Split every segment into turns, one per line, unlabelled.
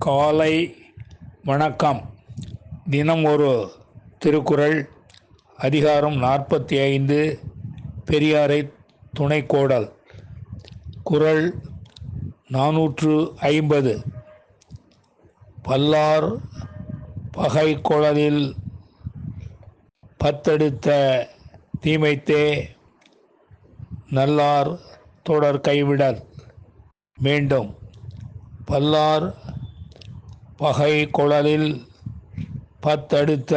காலை வணக்கம். தினம் ஒரு திருக்குறள். அதிகாரம் 45. பெரியாரை துணைக்கோடல். குறள் 450. பல்லார் பகை கொளலில் பத்தெடுத்த தீமைத்தே நல்லார் தொடர் கைவிடல். மீண்டும். பல்லார் பகை கொளலில் பத்தடுத்த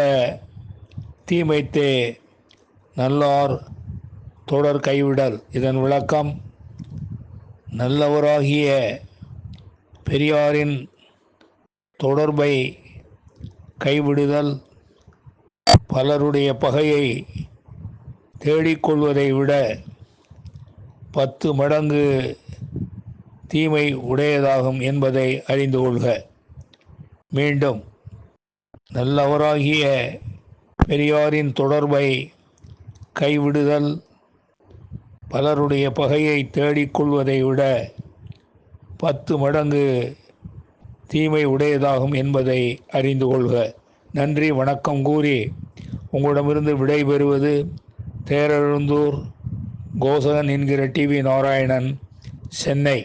தீமைத்தே நல்லார் தொடர் கைவிடல். இதன் விளக்கம்: நல்லவராகிய பெரியாரின் தொடர்பை கைவிடுதல் பலருடைய பகையை தேடிக்கொள்வதை விட 10 மடங்கு தீமை உடையதாகும் என்பதை அறிந்து கொள்க. மீண்டும். நல்லவராகிய பெரியாரின் தொடர்பை கைவிடுதல் பலருடைய பகையை தேடிக்கொள்வதை விட 10 மடங்கு தீமை உடையதாகும் என்பதை அறிந்து கொள்க. நன்றி, வணக்கம் கூறி உங்களிடமிருந்து விடைபெறுவது தேரெழுந்தூர் கோசகன் என்கிற டிவி நாராயணன், சென்னை.